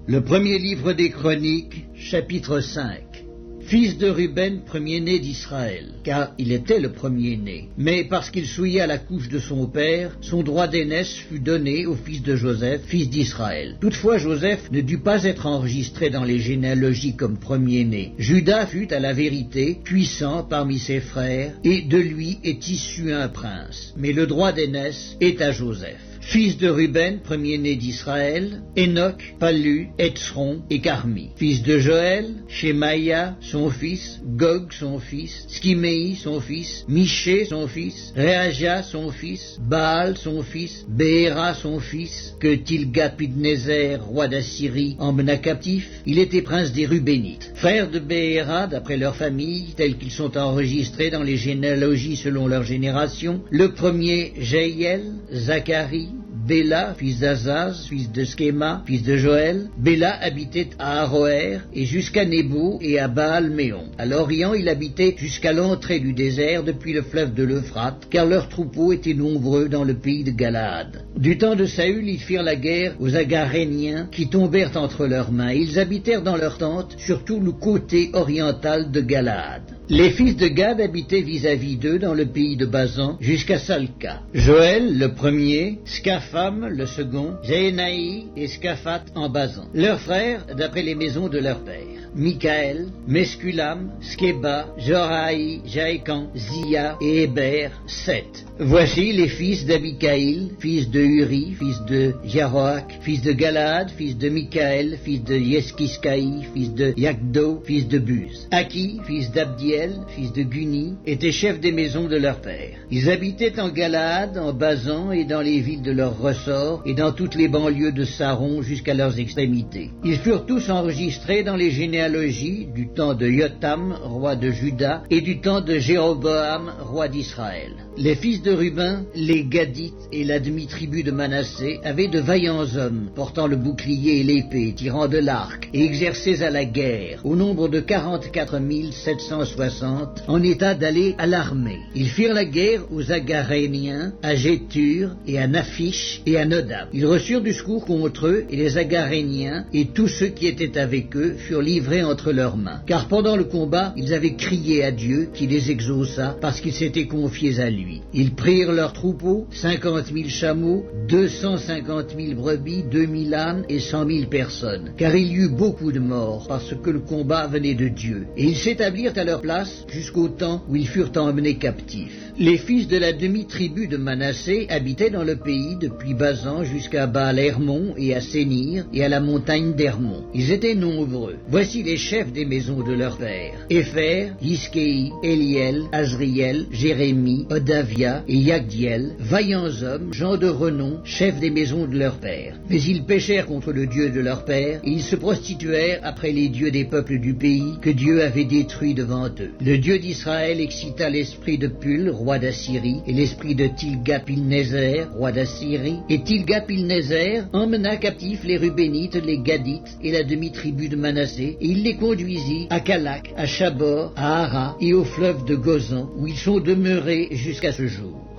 Le premier livre des Chroniques, chapitre 5. Fils de Ruben, premier-né d'Israël, car il était le premier-né. Mais parce qu'il souilla la couche de son père, son droit d'aînesse fut donné au fils de Joseph, fils d'Israël. Toutefois, Joseph ne dut pas être enregistré dans les généalogies comme premier-né. Juda fut, à la vérité, puissant parmi ses frères, et de lui est issu un prince. Mais le droit d'aînesse est à Joseph. Fils de Ruben, premier-né d'Israël, Enoch, Pallu, Etzron et Carmi. Fils de Joël, Shemaïa, son fils, Gog, son fils, Skiméi, son fils, Miché, son fils, Réaja, son fils, Baal, son fils, Béhéra, son fils, que Tilgat-Pilneser, roi d'Assyrie, emmena captif. Il était prince des Rubénites. Frères de Béhéra, d'après leur famille, tels qu'ils sont enregistrés dans les généalogies selon leur génération, le premier, Jéhiel, Zacharie, Béla, fils d'Azaz, fils de Schéma, fils de Joël. Béla habitait à Aroër et jusqu'à Nebo et à Baal-Méon. À l'Orient, il habitait jusqu'à l'entrée du désert depuis le fleuve de l'Euphrate, car leurs troupeaux étaient nombreux dans le pays de Galaad. Du temps de Saül, ils firent la guerre aux Agaréniens qui tombèrent entre leurs mains. Ils habitèrent dans leurs tentes sur tout le côté oriental de Galaad. Les fils de Gad habitaient vis-à-vis d'eux dans le pays de Basan jusqu'à Salca. Joël, le premier, Scapham, le second, Jéhénaï et Scaphat en Basan. Leurs frères, d'après les maisons de leur père. Michaël, Mesculam, Skeba, Joraï, Jaékan, Zia et Héber, 7. Voici les fils d'Abikaïl, fils de Uri, fils de Jaroach, fils de Galaad, fils de Michaël, fils de Yeskiskaï, fils de Yakdo, fils de Buz. Aki, fils d'Abdiel, fils de Guni, étaient chefs des maisons de leur père. Ils habitaient en Galaad, en Basan et dans les villes de leur ressort et dans toutes les banlieues de Saron jusqu'à leurs extrémités. Ils furent tous enregistrés dans les généalogies du temps de Yotam, roi de Juda, et du temps de Jéroboam, roi d'Israël. Les fils de Ruben, les Gadites et la demi-tribu de Manassé avaient de vaillants hommes, portant le bouclier et l'épée, tirant de l'arc, et exercés à la guerre, au nombre de 44 760, en état d'aller à l'armée. Ils firent la guerre aux Agaréniens, à Gétur, et à Naphish, et à Nodab. Ils reçurent du secours contre eux, et les Agaréniens, et tous ceux qui étaient avec eux, furent livrés entre leurs mains. Car pendant le combat, ils avaient crié à Dieu, qui les exauça, parce qu'ils s'étaient confiés à lui. Ils prirent leurs troupeaux, 50 000 chameaux, 250 000 brebis, 2 000 ânes et 100 000 personnes. Car il y eut beaucoup de morts, parce que le combat venait de Dieu. Et ils s'établirent à leur place jusqu'au temps où ils furent emmenés captifs. Les fils de la demi-tribu de Manassé habitaient dans le pays depuis Basan jusqu'à Baal-Hermon et à Sénir et à la montagne d'Hermon. Ils étaient nombreux. Voici les chefs des maisons de leur père. Épher, Hiskei, Eliel, Azriel, Jérémie, Odavia et Yagdiel, vaillants hommes, gens de renom, chefs des maisons de leur père. Mais ils péchèrent contre le Dieu de leur père, et ils se prostituèrent après les dieux des peuples du pays que Dieu avait détruits devant eux. Le Dieu d'Israël excita l'esprit de Pul, roi d'Assyrie, et l'esprit de Tilgat-Pilneser, roi d'Assyrie, et Tilgat-Pilneser emmena captifs les Rubénites, les Gadites et la demi-tribu de Manassé, et il les conduisit à Calak, à Chabor, à Hara et au fleuve de Gozan, où ils sont demeurés jusqu'à ce jour.